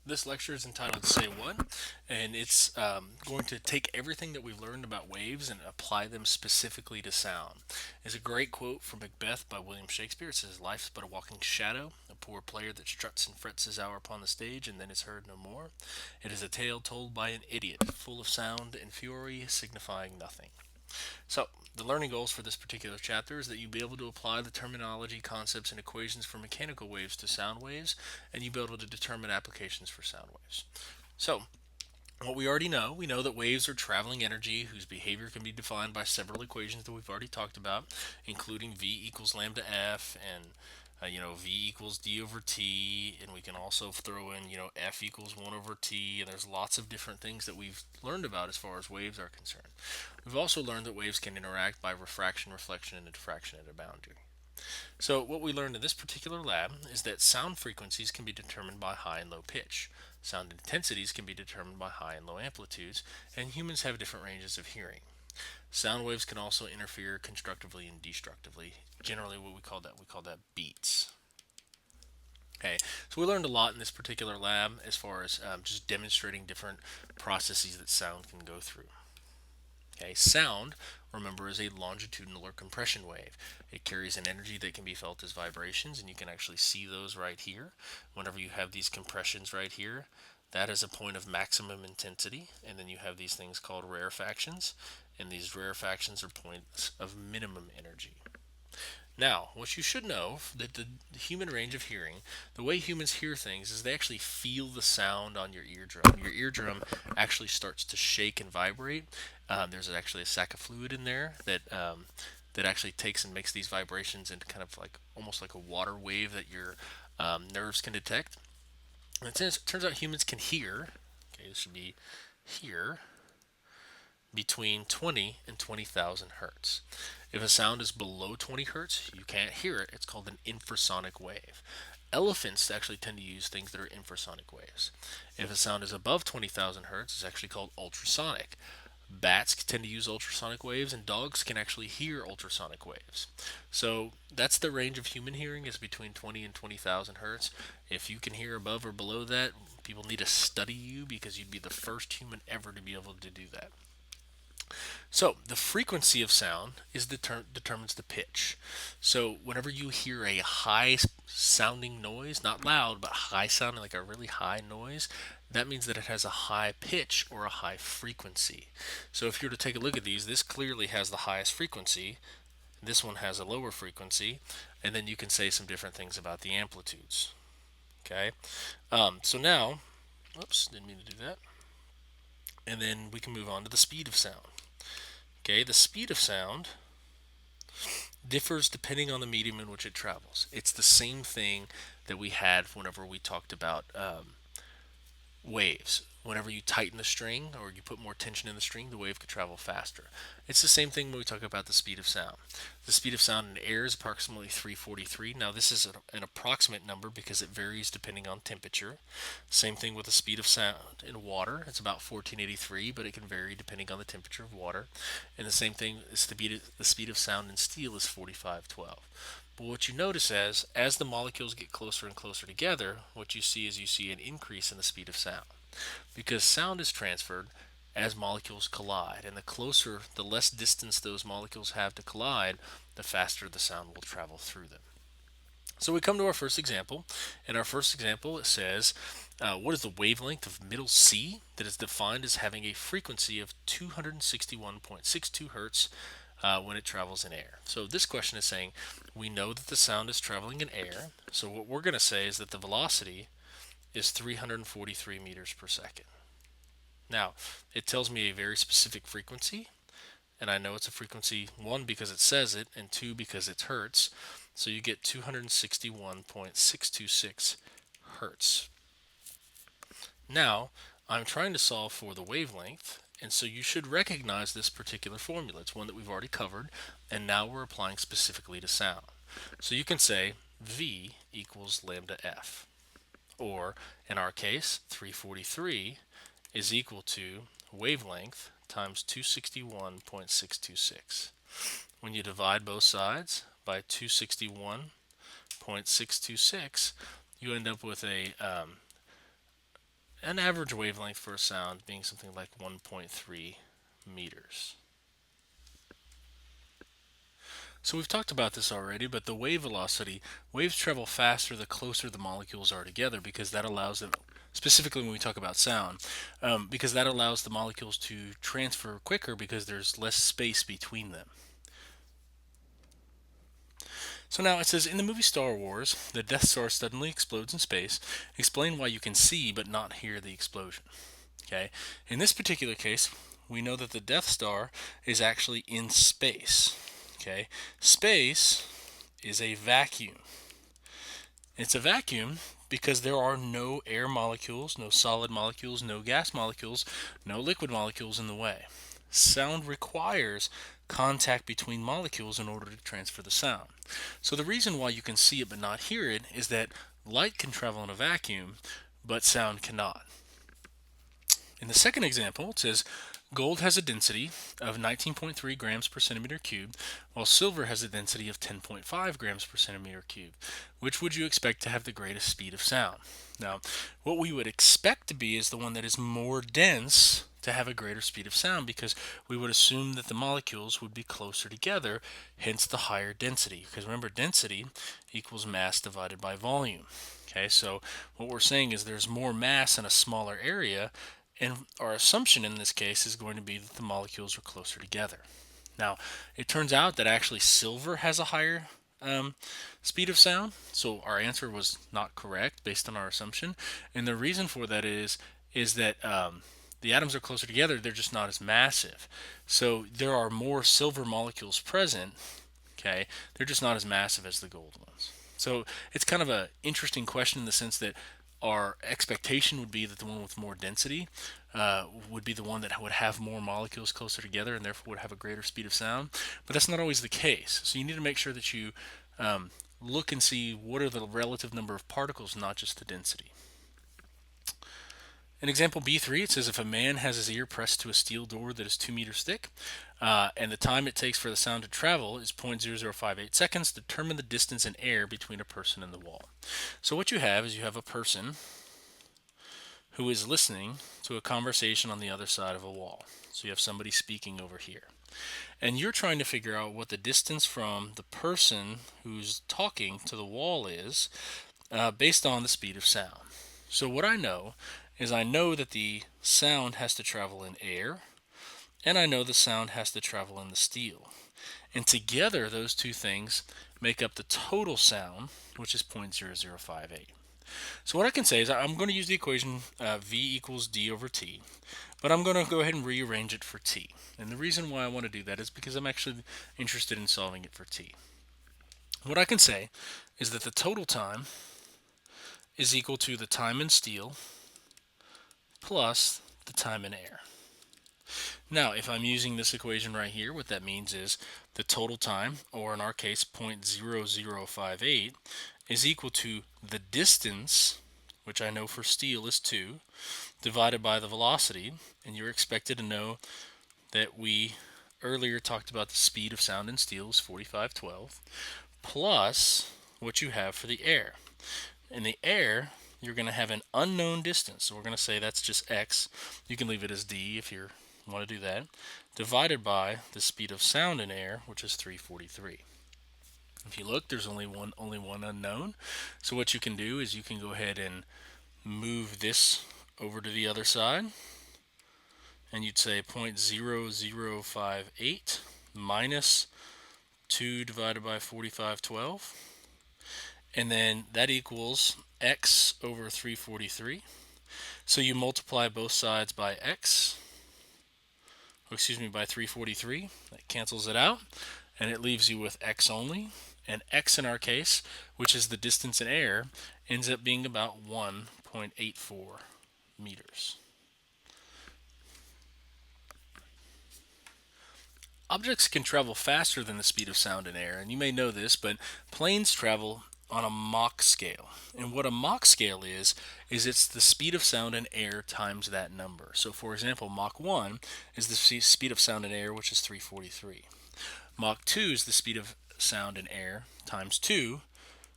This lecture is entitled Say What, and it's going to take everything that we've learned about waves and apply them specifically to sound. It's a great quote from Macbeth by William Shakespeare. It says, "Life's but a walking shadow, a poor player that struts and frets his hour upon the stage and then is heard no more. It is a tale told by an idiot, full of sound and fury, signifying nothing." So, the learning goals for this particular chapter is that you be able to apply the terminology, concepts, and equations for mechanical waves to sound waves, and you be able to determine applications for sound waves. So, what we know that waves are traveling energy whose behavior can be defined by several equations that we've already talked about, including V equals lambda F and V equals d over t, and we can also throw in F equals 1 over t, and there's lots of different things that we've learned about as far as waves are concerned. We've also learned that waves can interact by refraction, reflection, and diffraction at a boundary. So, what we learned in this particular lab is that sound frequencies can be determined by high and low pitch. Sound intensities can be determined by high and low amplitudes, and humans have different ranges of hearing. Sound waves can also interfere constructively and destructively. Generally, what we call that beats. Okay, so we learned a lot in this particular lab as far as just demonstrating different processes that sound can go through. Okay, sound, remember, is a longitudinal or compression wave. It carries an energy that can be felt as vibrations, and you can actually see those right here. Whenever you have these compressions right here, that is a point of maximum intensity, and then you have these things called rarefactions, and these rarefactions are points of minimum energy. Now, what you should know that the human range of hearing, the way humans hear things is they actually feel the sound on your eardrum. Your eardrum actually starts to shake and vibrate. There's actually a sac of fluid in there that actually takes and makes these vibrations into kind of like almost like a water wave that your nerves can detect. And it turns out humans can hear. Okay, this should be hear between 20 and 20,000 hertz. If a sound is below 20 hertz, you can't hear it. It's called an infrasonic wave. Elephants actually tend to use things that are infrasonic waves. If a sound is above 20,000 hertz, it's actually called ultrasonic. Bats tend to use ultrasonic waves, and dogs can actually hear ultrasonic waves. So that's the range of human hearing is between 20 and 20,000 hertz. If you can hear above or below that, people need to study you because you'd be the first human ever to be able to do that. So the frequency of sound is determines the pitch. So whenever you hear a high sounding noise, not loud but high sounding, like a really high noise, that means that it has a high pitch or a high frequency. So if you were to take a look at these, this clearly has the highest frequency. This one has a lower frequency, and then you can say some different things about the amplitudes. Okay, so now, oops, didn't mean to do that. And then we can move on to the speed of sound. Okay, the speed of sound differs depending on the medium in which it travels. It's the same thing that we had whenever we talked about waves. Whenever you tighten the string or you put more tension in the string, the wave could travel faster. It's the same thing when we talk about the speed of sound. The speed of sound in air is approximately 343. Now, this is an approximate number because it varies depending on temperature. Same thing with the speed of sound in water. It's about 1483, but it can vary depending on the temperature of water. And the same thing is the speed of sound in steel is 4512. But what you notice as the molecules get closer and closer together, what you see is you see an increase in the speed of sound because sound is transferred as molecules collide, and the closer, the less distance those molecules have to collide, the faster the sound will travel through them. So we come to our first example. In our first example, it says, what is the wavelength of middle C that is defined as having a frequency of 261.62 hertz when it travels in air? So this question is saying we know that the sound is traveling in air. So what we're going to say is that the velocity is 343 meters per second. Now, it tells me a very specific frequency, and I know it's a frequency, one, because it says it, and two, because it's hertz. So you get 261.626 hertz. Now, I'm trying to solve for the wavelength, and so you should recognize this particular formula. It's one that we've already covered, and now we're applying specifically to sound. So you can say V equals lambda F, or in our case, 343 is equal to wavelength times 261.626. When you divide both sides by 261.626, you end up with an average wavelength for a sound being something like 1.3 meters. So we've talked about this already, but the wave velocity, waves travel faster the closer the molecules are together because that allows them, specifically when we talk about sound, because that allows the molecules to transfer quicker because there's less space between them. So now it says, in the movie Star Wars, the Death Star suddenly explodes in space. Explain why you can see but not hear the explosion. Okay, in this particular case, we know that the Death Star is actually in space. Okay, space is a vacuum. It's a vacuum because there are no air molecules, no solid molecules, no gas molecules, no liquid molecules in the way. Sound requires contact between molecules in order to transfer the sound. So the reason why you can see it but not hear it is that light can travel in a vacuum, but sound cannot. In the second example, it says gold has a density of 19.3 grams per centimeter cubed, while silver has a density of 10.5 grams per centimeter cubed. Which would you expect to have the greatest speed of sound? Now, what we would expect to be is the one that is more dense to have a greater speed of sound, because we would assume that the molecules would be closer together, hence the higher density. Because remember, density equals mass divided by volume. Okay, so what we're saying is there's more mass in a smaller area, and our assumption in this case is going to be that the molecules are closer together. Now, it turns out that actually silver has a higher speed of sound, so our answer was not correct based on our assumption. And the reason for that is that the atoms are closer together; they're just not as massive. So there are more silver molecules present. Okay, they're just not as massive as the gold ones. So it's kind of an interesting question in the sense that our expectation would be that the one with more density would be the one that would have more molecules closer together and therefore would have a greater speed of sound. But that's not always the case. So you need to make sure that you look and see what are the relative number of particles, not just the density. In example B3, it says if a man has his ear pressed to a steel door that is 2 meters thick, and the time it takes for the sound to travel is 0.0058 seconds, determine the distance in air between a person and the wall. So what you have is you have a person who is listening to a conversation on the other side of a wall. So you have somebody speaking over here. And you're trying to figure out what the distance from the person who's talking to the wall is based on the speed of sound. So what I know is I know that the sound has to travel in air, and I know the sound has to travel in the steel. And together, those two things make up the total sound, which is 0.0058. So what I can say is I'm going to use the equation V equals D over T, but I'm going to go ahead and rearrange it for T. And the reason why I want to do that is because I'm actually interested in solving it for T. What I can say is that the total time is equal to the time in steel plus the time in air. Now, if I'm using this equation right here, what that means is the total time, or in our case 0.0058, is equal to the distance, which I know for steel is 2, divided by the velocity, and you're expected to know that we earlier talked about the speed of sound in steel is 4512, plus what you have for the air. In the air, you're going to have an unknown distance, so we're going to say that's just x. You can leave it as d if you want to do that, divided by the speed of sound in air, which is 343. If you look, there's only one unknown. So what you can do is you can go ahead and move this over to the other side, and you'd say 0.0058 minus 2 divided by 4512, and then that equals x over 343. So you multiply both sides by x, by 343. That cancels it out, and it leaves you with x only. And x in our case, which is the distance in air, ends up being about 1.84 meters. Objects can travel faster than the speed of sound in air, and you may know this, but planes travel on a Mach scale. And what a Mach scale is it's the speed of sound in air times that number. So for example, Mach 1 is the speed of sound in air, which is 343. Mach 2 is the speed of sound in air times 2,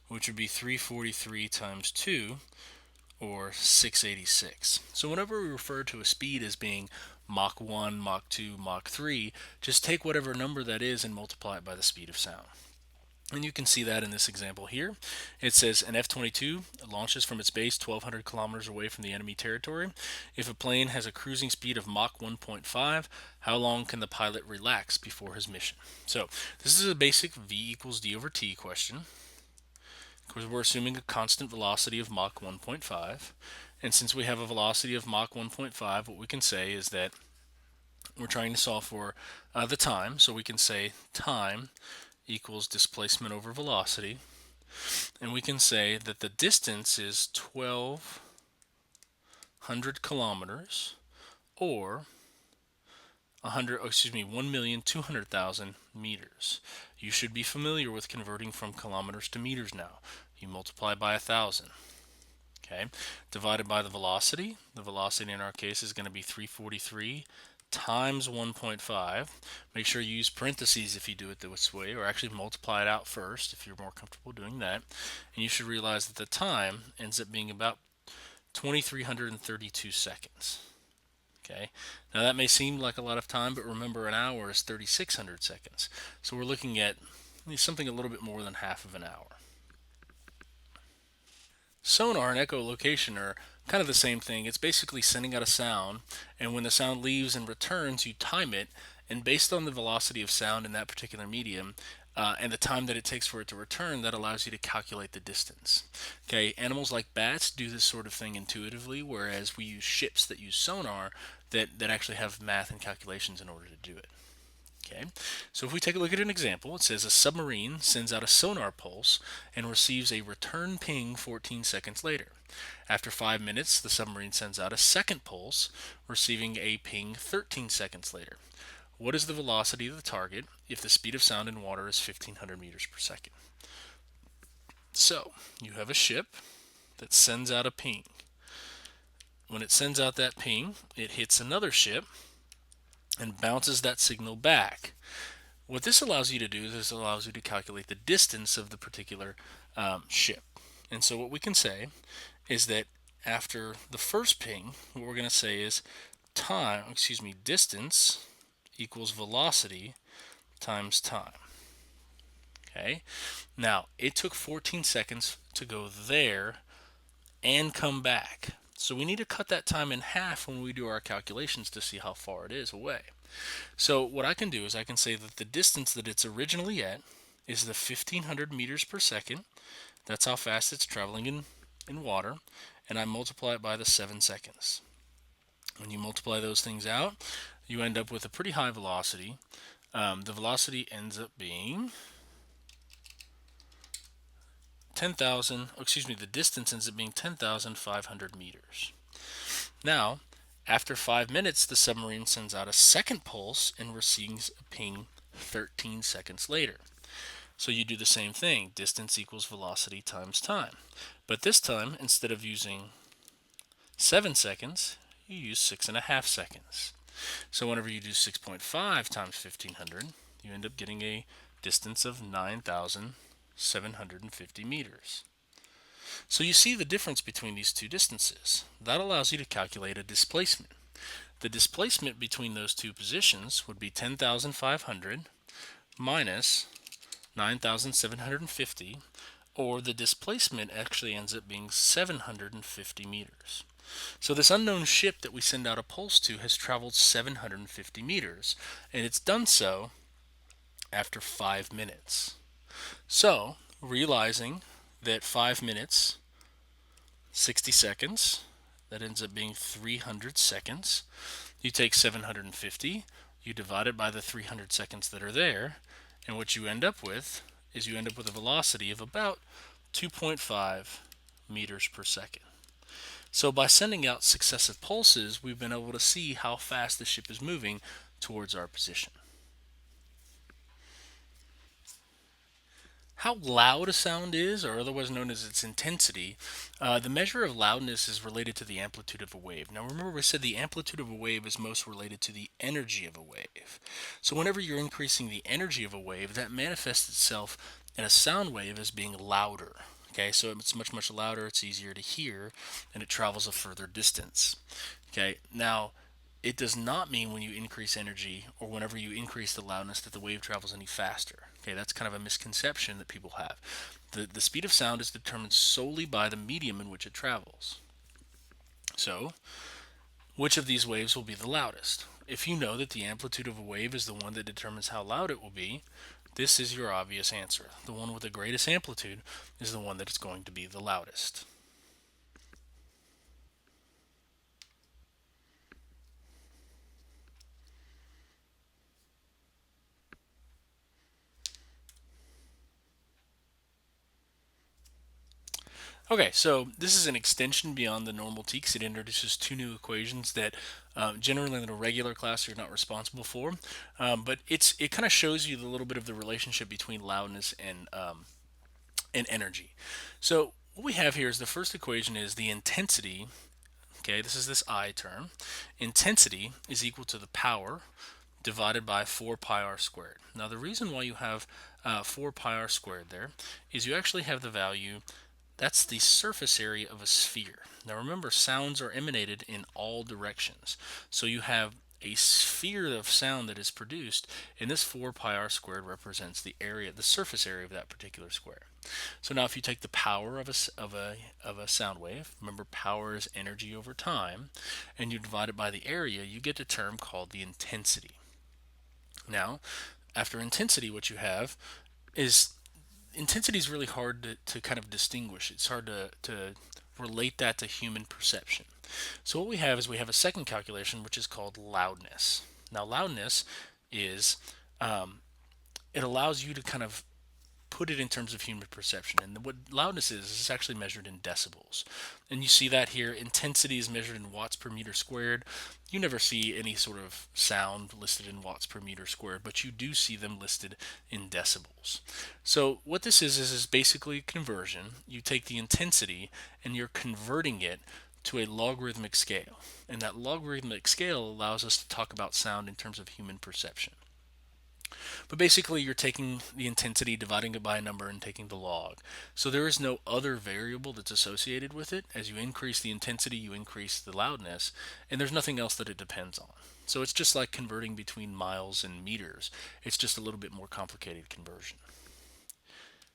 which would be 343 times 2, or 686. So whenever we refer to a speed as being Mach 1, Mach 2, Mach 3, just take whatever number that is and multiply it by the speed of sound. And you can see that in this example here. It says an F-22 launches from its base 1,200 kilometers away from the enemy territory. If a plane has a cruising speed of Mach 1.5, how long can the pilot relax before his mission? So this is a basic V equals D over T question. Because we're assuming a constant velocity of Mach 1.5. And since we have a velocity of Mach 1.5, what we can say is that we're trying to solve for the time. So we can say time equals displacement over velocity. And we can say that the distance is 1,200 kilometers, or 1,200,000 meters. You should be familiar with converting from kilometers to meters now. You multiply by 1,000. Okay, divided by the velocity. The velocity in our case is going to be 343 times 1.5. Make sure you use parentheses if you do it this way, or actually multiply it out first if you're more comfortable doing that. And you should realize that the time ends up being about 2,332 seconds. Okay, now that may seem like a lot of time, but remember an hour is 3,600 seconds. So we're looking at something a little bit more than half of an hour. Sonar and echolocation are kind of the same thing. It's basically sending out a sound, and when the sound leaves and returns, you time it, and based on the velocity of sound in that particular medium, and the time that it takes for it to return, that allows you to calculate the distance. Okay, animals like bats do this sort of thing intuitively, whereas we use ships that use sonar that actually have math and calculations in order to do it. Okay, so if we take a look at an example, it says a submarine sends out a sonar pulse and receives a return ping 14 seconds later. After 5 minutes, the submarine sends out a second pulse, receiving a ping 13 seconds later. What is the velocity of the target if the speed of sound in water is 1,500 meters per second? So, you have a ship that sends out a ping. When it sends out that ping, it hits another ship and bounces that signal back. What this allows you to do is this allows you to calculate the distance of the particular ship. And so what we can say is that after the first ping, what we're going to say is distance equals velocity times time. Okay. Now, it took 14 seconds to go there and come back. So we need to cut that time in half when we do our calculations to see how far it is away. So what I can do is I can say that the distance that it's originally at is the 1,500 meters per second. That's how fast it's traveling in water. And I multiply it by the 7 seconds. When you multiply those things out, you end up with a pretty high velocity. The velocity ends up being the distance ends up being 10,500 meters. Now, after 5 minutes, the submarine sends out a second pulse and receives a ping 13 seconds later. So you do the same thing, distance equals velocity times time. But this time, instead of using 7 seconds, you use 6.5 seconds. So whenever you do 6.5 times 1,500, you end up getting a distance of 9,750 meters. So you see the difference between these two distances. That allows you to calculate a displacement. The displacement between those two positions would be 10,500 minus 9,750, or the displacement actually ends up being 750 meters. So this unknown ship that we send out a pulse to has traveled 750 meters, and it's done so after 5 minutes. So, realizing that 5 minutes, 60 seconds, that ends up being 300 seconds. You take 750, you divide it by the 300 seconds that are there, and what you end up with is you end up with a velocity of about 2.5 meters per second. So by sending out successive pulses, we've been able to see how fast the ship is moving towards our position. How loud a sound is, or otherwise known as its intensity, the measure of loudness is related to the amplitude of a wave. Now remember, we said the amplitude of a wave is most related to the energy of a wave. So whenever you're increasing the energy of a wave, that manifests itself in a sound wave as being louder. Okay, so it's much louder, it's easier to hear, and it travels a further distance. Okay, now it does not mean when you increase energy or whenever you increase the loudness that the wave travels any faster. Okay, that's kind of a misconception that people have. The speed of sound is determined solely by the medium in which it travels. So, which of these waves will be the loudest? If you know that the amplitude of a wave is the one that determines how loud it will be, this is your obvious answer. The one with the greatest amplitude is the one that is going to be the loudest. Okay, so this is an extension beyond the normal TEKS. It introduces two new equations that generally in a regular class you're not responsible for, but it kind of shows you a little bit of the relationship between loudness and energy. So what we have here is the first equation is the intensity. Okay, this is this I term. Intensity is equal to the power divided by 4 pi r squared. Now the reason why you have 4 pi r squared there is you actually have the value. That's the surface area of a sphere. Now remember, sounds are emanated in all directions. So you have a sphere of sound that is produced, and this 4 pi r squared represents the area, the surface area of that particular square. So now if you take the power of a sound wave, remember power is energy over time, and you divide it by the area, you get a term called the intensity. Now, after intensity, what you have is intensity is really hard to kind of distinguish. It's hard to relate that to human perception. So what we have is we have a second calculation, which is called loudness. Now, loudness is it allows you to kind of put it in terms of human perception. And what loudness is it's actually measured in decibels. And you see that here. Intensity is measured in watts per meter squared. You never see any sort of sound listed in watts per meter squared, but you do see them listed in decibels. So what this is basically conversion. You take the intensity and you're converting it to a logarithmic scale. And that logarithmic scale allows us to talk about sound in terms of human perception. But basically, you're taking the intensity, dividing it by a number, and taking the log. So there is no other variable that's associated with it. As you increase the intensity, you increase the loudness, and there's nothing else that it depends on. So it's just like converting between miles and meters. It's just a little bit more complicated conversion.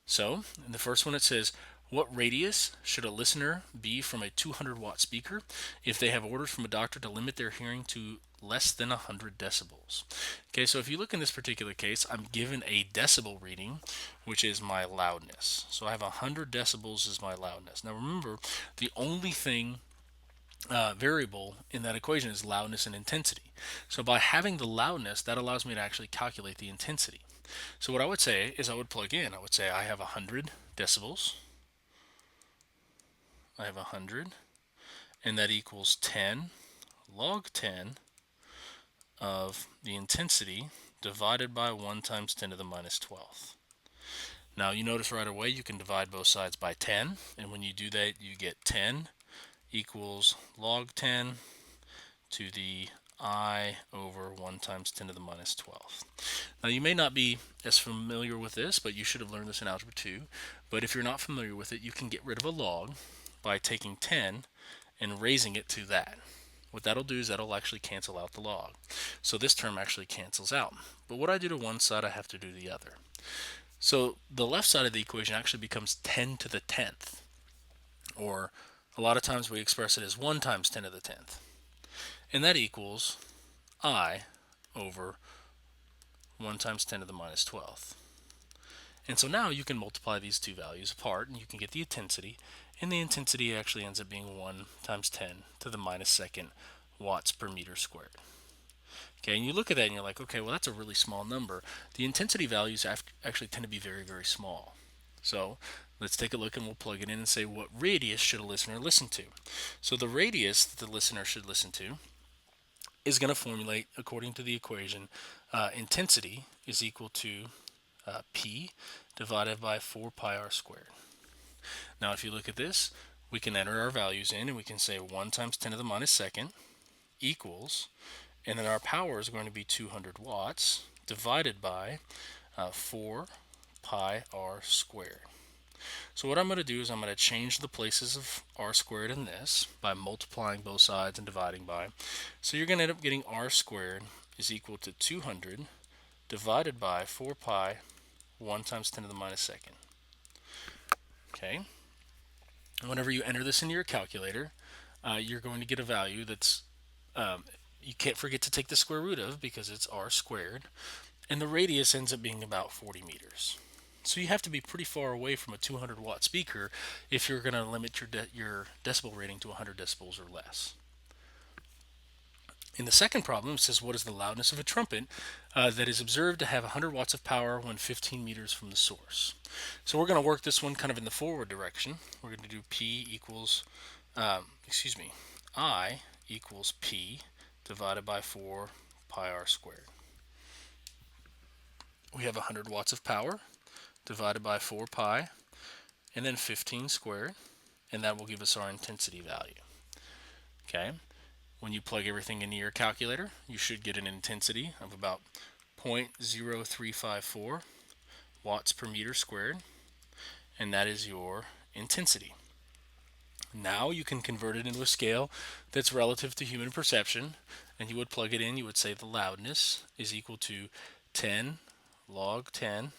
So, in the first one, it says, what radius should a listener be from a 200-watt speaker if they have orders from a doctor to limit their hearing to less than 100 decibels? Okay, so if you look in this particular case, I'm given a decibel reading, which is my loudness. So I have 100 decibels as my loudness. Now remember, the only thing variable in that equation is loudness and intensity. So by having the loudness, that allows me to actually calculate the intensity. So what I would say is I would plug in. I would say I have 100 decibels. I have 100, and that equals 10 log 10 of the intensity divided by 1 times 10 to the minus 12th. Now you notice right away you can divide both sides by 10, and when you do that you get 10 equals log 10 to the I over 1 times 10 to the minus 12th. Now you may not be as familiar with this, but you should have learned this in Algebra 2. But if you're not familiar with it, you can get rid of a log by taking 10 and raising it to that. What that'll do is that'll actually cancel out the log. So this term actually cancels out. But what I do to one side, I have to do the other. So the left side of the equation actually becomes 10 to the 10th. Or a lot of times we express it as 1 times 10 to the 10th. And that equals I over 1 times 10 to the minus 12th. And so now you can multiply these two values apart and you can get the intensity. And the intensity actually ends up being 1 times 10 to the minus second watts per meter squared. Okay, and you look at that and you're like, okay, well that's a really small number. The intensity values actually tend to be very, very small. So let's take a look and we'll plug it in and say what radius should a listener listen to. So the radius that the listener should listen to is going to formulate according to the equation intensity is equal to P divided by 4 pi r squared. Now if you look at this, we can enter our values in and we can say 1 times 10 to the minus second equals, and then our power is going to be 200 watts divided by 4 pi r squared. So what I'm going to do is I'm going to change the places of r squared in this by multiplying both sides and dividing by. So you're going to end up getting r squared is equal to 200 divided by 4 pi 1 times 10 to the minus second. Okay. Whenever you enter this into your calculator, you're going to get a value that's you can't forget to take the square root of because it's r squared, and the radius ends up being about 40 meters. So you have to be pretty far away from a 200 watt speaker if you're going to limit your decibel rating to 100 decibels or less. In the second problem, it says what is the loudness of a trumpet that is observed to have 100 watts of power when 15 meters from the source. So we're going to work this one kind of in the forward direction. We're going to do P equals, I equals P divided by 4 pi r squared. We have 100 watts of power divided by 4 pi and then 15 squared, and that will give us our intensity value. Okay. When you plug everything into your calculator, you should get an intensity of about 0.0354 watts per meter squared, and that is your intensity. Now you can convert it into a scale that's relative to human perception, and you would plug it in. You would say the loudness is equal to 10 log 10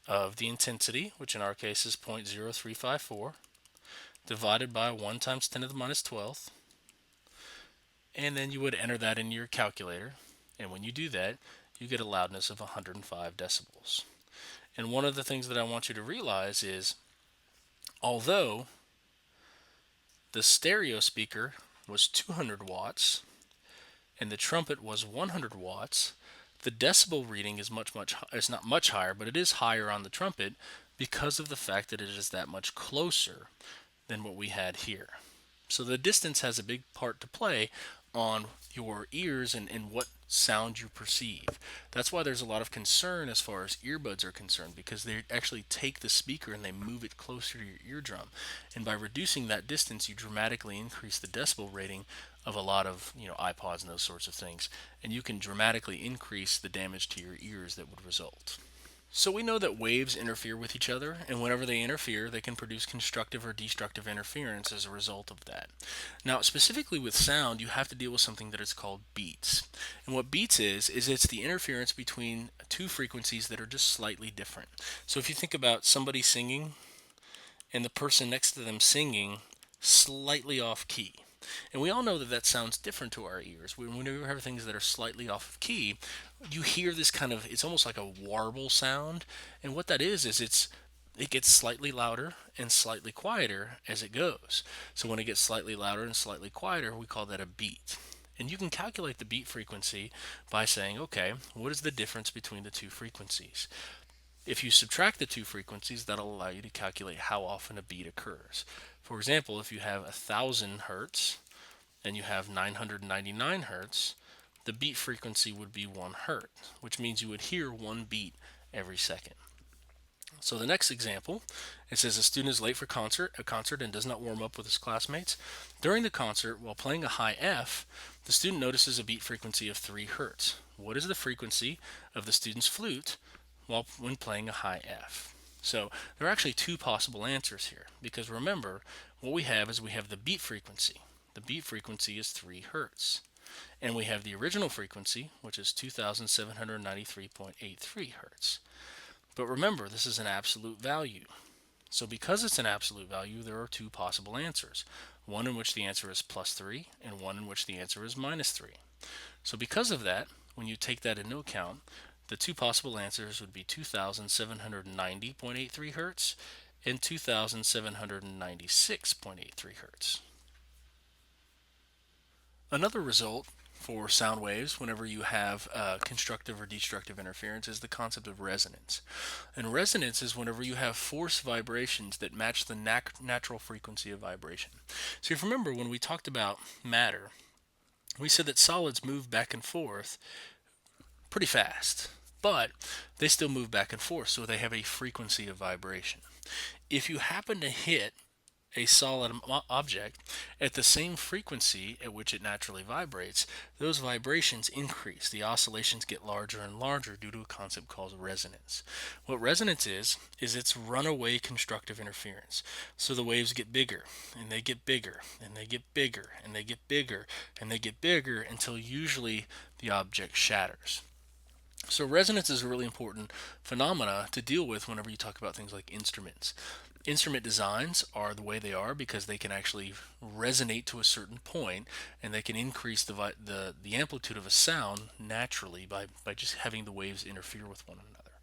of the intensity, which in our case is 0.0354, divided by 1 times 10 to the minus 12th. And then you would enter that in your calculator, and when you do that, you get a loudness of 105 decibels. And one of the things that I want you to realize is, although the stereo speaker was 200 watts and the trumpet was 100 watts, the decibel reading is it's not much higher, but it is higher on the trumpet because of the fact that it is that much closer than what we had here. So the distance has a big part to play on your ears and what sound you perceive. That's why there's a lot of concern as far as earbuds are concerned, because they actually take the speaker and they move it closer to your eardrum. And by reducing that distance, you dramatically increase the decibel rating of a lot of iPods and those sorts of things. And you can dramatically increase the damage to your ears that would result. So we know that waves interfere with each other, and whenever they interfere, they can produce constructive or destructive interference as a result of that. Now, specifically with sound, you have to deal with something that is called beats. And what beats is it's the interference between two frequencies that are just slightly different. So if you think about somebody singing and the person next to them singing slightly off key. And we all know that that sounds different to our ears. When we hear things that are slightly off of key, you hear this kind of, it's almost like a warble sound. And what that is it gets slightly louder and slightly quieter as it goes. So when it gets slightly louder and slightly quieter, we call that a beat. And you can calculate the beat frequency by saying, okay, what is the difference between the two frequencies? If you subtract the two frequencies, that'll allow you to calculate how often a beat occurs. For example, if you have 1,000 hertz and you have 999 hertz, the beat frequency would be 1 hertz, which means you would hear one beat every second. So the next example, it says a student is late for a concert and does not warm up with his classmates. During the concert, while playing a high F, the student notices a beat frequency of 3 hertz. What is the frequency of the student's flute when playing a high F? So there are actually two possible answers here, because remember, what we have is we have the beat frequency. The beat frequency is 3 hertz. And we have the original frequency, which is 2793.83 hertz. But remember, this is an absolute value. So because it's an absolute value, there are two possible answers. One in which the answer is plus 3, and one in which the answer is minus 3. So because of that, when you take that into account, the two possible answers would be 2790.83 hertz and 2796.83 hertz. Another result for sound waves whenever you have constructive or destructive interference is the concept of resonance. And resonance is whenever you have force vibrations that match the natural frequency of vibration. So if you remember when we talked about matter, we said that solids move back and forth pretty fast, but they still move back and forth, so they have a frequency of vibration. If you happen to hit a solid object at the same frequency at which it naturally vibrates, those vibrations increase. The oscillations get larger and larger due to a concept called resonance. What resonance is it's runaway constructive interference. So the waves get bigger, and they get bigger, and they get bigger, and they get bigger, and they get bigger until usually the object shatters. So resonance is a really important phenomena to deal with whenever you talk about things like instruments. Instrument designs are the way they are because they can actually resonate to a certain point, and they can increase the amplitude of a sound naturally by just having the waves interfere with one another.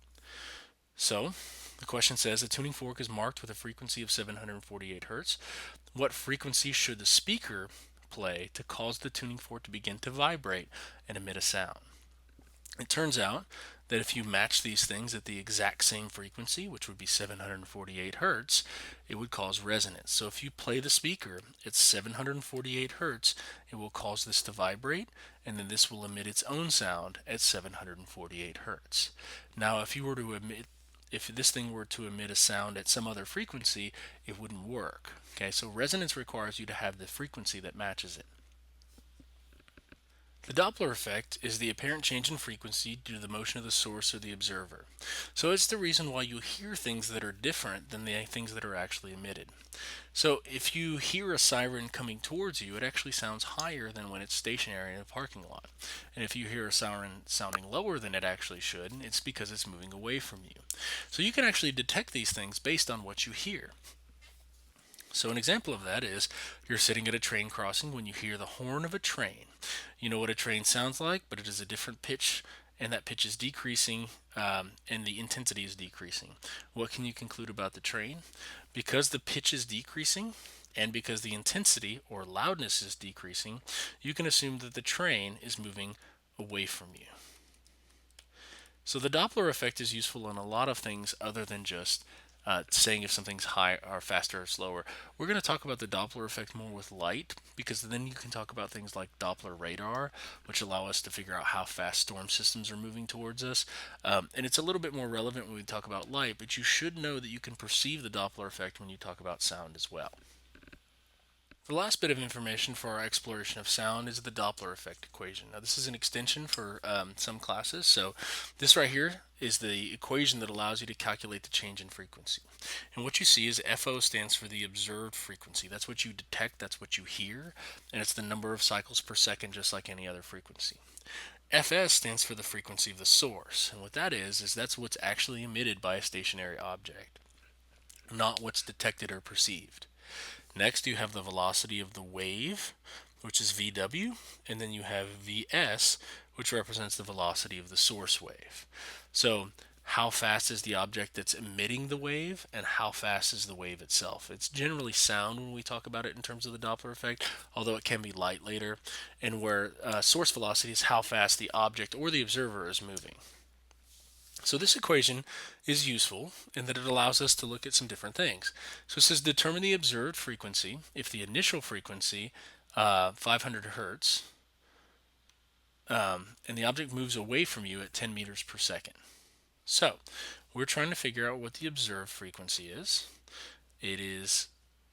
So the question says a tuning fork is marked with a frequency of 748 hertz. What frequency should the speaker play to cause the tuning fork to begin to vibrate and emit a sound? It turns out that if you match these things at the exact same frequency, which would be 748 hertz, it would cause resonance. So if you play the speaker at 748 hertz, it will cause this to vibrate, and then this will emit its own sound at 748 hertz. Now, if this thing were to emit a sound at some other frequency, it wouldn't work. Okay, so resonance requires you to have the frequency that matches it. The Doppler effect is the apparent change in frequency due to the motion of the source or the observer. So it's the reason why you hear things that are different than the things that are actually emitted. So if you hear a siren coming towards you, it actually sounds higher than when it's stationary in a parking lot. And if you hear a siren sounding lower than it actually should, it's because it's moving away from you. So you can actually detect these things based on what you hear. So an example of that is you're sitting at a train crossing when you hear the horn of a train. You know what a train sounds like, but it is a different pitch, and that pitch is decreasing, and the intensity is decreasing. What can you conclude about the train? Because the pitch is decreasing, and because the intensity or loudness is decreasing, you can assume that the train is moving away from you. So the Doppler effect is useful in a lot of things other than just saying if something's high or faster or slower. We're going to talk about the Doppler effect more with light, because then you can talk about things like Doppler radar, which allow us to figure out how fast storm systems are moving towards us. And it's a little bit more relevant when we talk about light, but you should know that you can perceive the Doppler effect when you talk about sound as well. The last bit of information for our exploration of sound is the Doppler effect equation. Now, this is an extension for some classes. So, this right here is the equation that allows you to calculate the change in frequency. And what you see is FO stands for the observed frequency. That's what you detect, that's what you hear, and it's the number of cycles per second, just like any other frequency. FS stands for the frequency of the source. And what that is that's what's actually emitted by a stationary object, not what's detected or perceived. Next, you have the velocity of the wave, which is VW, and then you have VS, which represents the velocity of the source wave. So, how fast is the object that's emitting the wave, and how fast is the wave itself? It's generally sound when we talk about it in terms of the Doppler effect, although it can be light later, and where source velocity is how fast the object or the observer is moving. So this equation is useful in that it allows us to look at some different things. So it says determine the observed frequency if the initial frequency, 500 hertz, and the object moves away from you at 10 meters per second. So we're trying to figure out what the observed frequency is. It is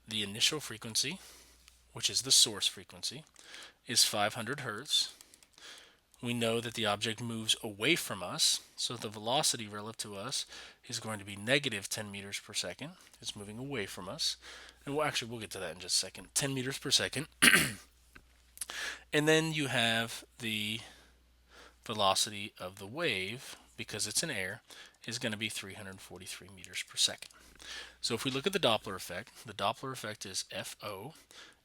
the initial frequency, which is the source frequency, is 500 hertz. We know that the object moves away from us, so the velocity relative to us is going to be negative 10 meters per second. It's moving away from us. And we'll get to that in just a second. 10 meters per second. And then you have the velocity of the wave, because it's in air, is going to be 343 meters per second. So if we look at the Doppler effect is FO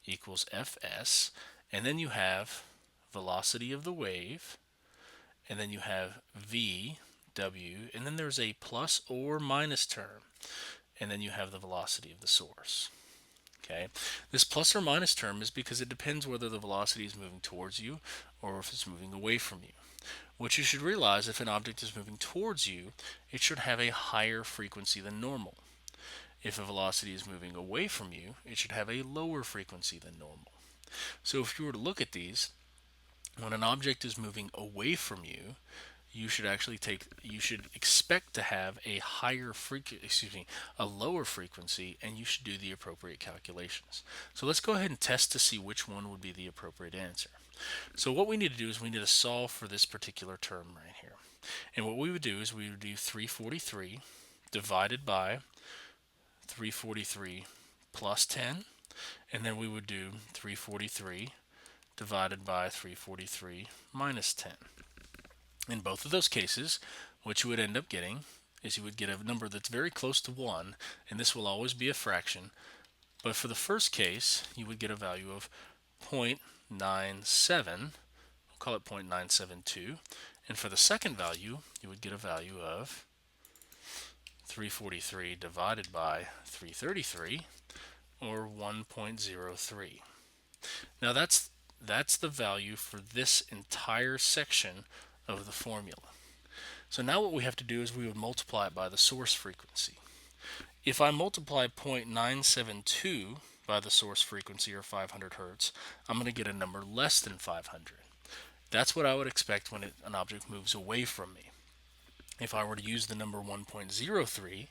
equals Fs, and then you have velocity of the wave, and then you have V, W, and then there's a plus or minus term, and then you have the velocity of the source. Okay, this plus or minus term is because it depends whether the velocity is moving towards you or if it's moving away from you. What you should realize, if an object is moving towards you, it should have a higher frequency than normal. If a velocity is moving away from you, it should have a lower frequency than normal. So if you were to look at these, when an object is moving away from you, you should expect to have a lower frequency, and you should do the appropriate calculations. So let's go ahead and test to see which one would be the appropriate answer. So what we need to do is we need to solve for this particular term right here. And what we would do is we would do 343 divided by 343 plus 10, and then we would do 343 divided by 343 minus 10. In both of those cases, what you would end up getting is you would get a number that's very close to 1, and this will always be a fraction. But for the first case, you would get a value of 0.97, we'll call it 0.972, and for the second value, you would get a value of 343 divided by 333, or 1.03. Now that's the value for this entire section of the formula. So now what we have to do is we would multiply it by the source frequency. If I multiply 0.972 by the source frequency, or 500 hertz, I'm going to get a number less than 500. That's what I would expect when an object moves away from me. If I were to use the number 1.03,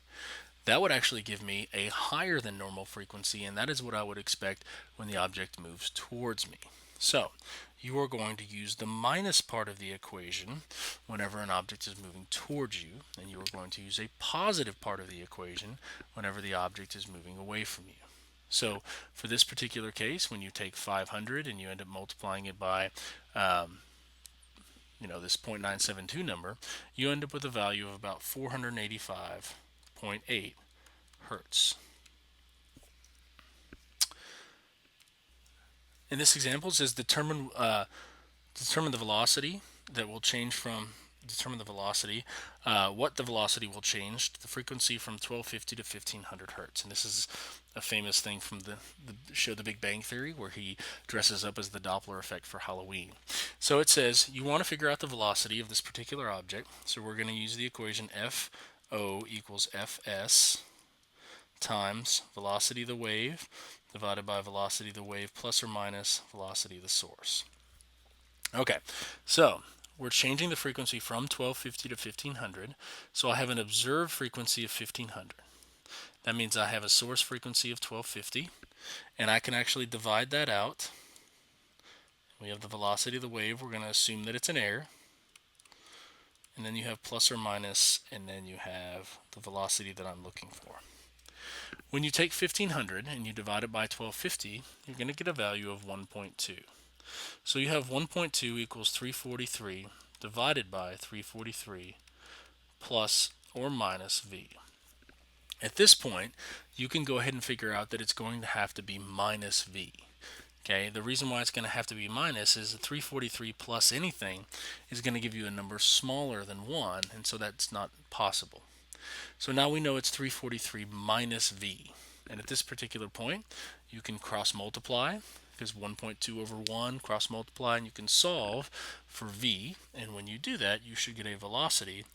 that would actually give me a higher than normal frequency, and that is what I would expect when the object moves towards me. So you are going to use the minus part of the equation whenever an object is moving towards you, and you are going to use a positive part of the equation whenever the object is moving away from you. So for this particular case, when you take 500 and you end up multiplying it by this 0.972 number, you end up with a value of about 485.8 hertz. In this example, it says determine the velocity that will change from what the velocity will change the frequency from 1250 to 1500 hertz. And this is a famous thing from the show The Big Bang Theory, where he dresses up as the Doppler Effect for Halloween. So it says you want to figure out the velocity of this particular object. So we're going to use the equation FO equals Fs times velocity of the wave divided by velocity of the wave plus or minus velocity of the source. Okay, so we're changing the frequency from 1250 to 1500, so I have an observed frequency of 1500. That means I have a source frequency of 1250, and I can actually divide that out. We have the velocity of the wave. We're going to assume that it's an error. And then you have plus or minus, and then you have the velocity that I'm looking for. When you take 1500 and you divide it by 1250, you're going to get a value of 1.2. So you have 1.2 equals 343 divided by 343 plus or minus V. At this point, you can go ahead and figure out that it's going to have to be minus V. Okay, the reason why it's going to have to be minus is that 343 plus anything is going to give you a number smaller than 1, and so that's not possible. So now we know it's 343 minus V. And at this particular point, you can cross multiply, because 1.2 over 1, cross multiply, and you can solve for V. And when you do that, you should get a velocity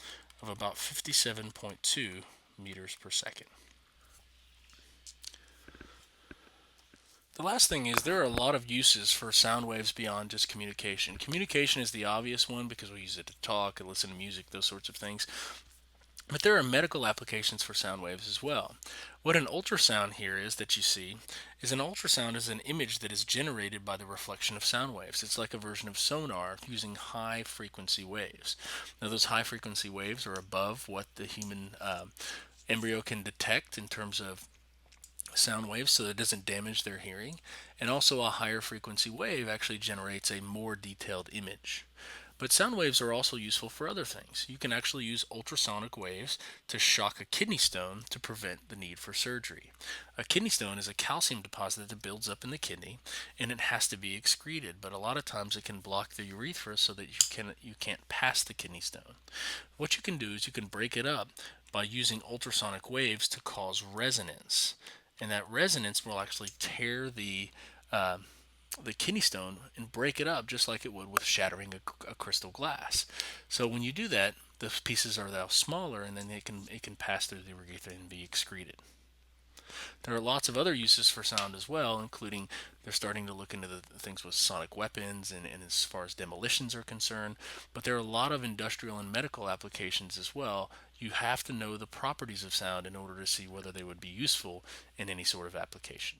of about 57.2 meters per second. The last thing is there are a lot of uses for sound waves beyond just communication. Communication is the obvious one because we use it to talk and listen to music, those sorts of things. But there are medical applications for sound waves as well. What an ultrasound here is that you see is an ultrasound is an image that is generated by the reflection of sound waves. It's like a version of sonar using high frequency waves. Now those high frequency waves are above what the human embryo can detect in terms of sound waves, so that it doesn't damage their hearing. And also a higher frequency wave actually generates a more detailed image. But sound waves are also useful for other things. You can actually use ultrasonic waves to shock a kidney stone to prevent the need for surgery. A kidney stone is a calcium deposit that builds up in the kidney, and it has to be excreted, but a lot of times it can block the urethra so that you can't pass the kidney stone. What you can do is you can break it up by using ultrasonic waves to cause resonance, and that resonance will actually tear the kidney stone and break it up just like it would with shattering a crystal glass. So when you do that, the pieces are now smaller, and then it can pass through the urethra and be excreted. There are lots of other uses for sound as well, including they're starting to look into the things with sonic weapons and as far as demolitions are concerned. But there are a lot of industrial and medical applications as well. You have to know the properties of sound in order to see whether they would be useful in any sort of application.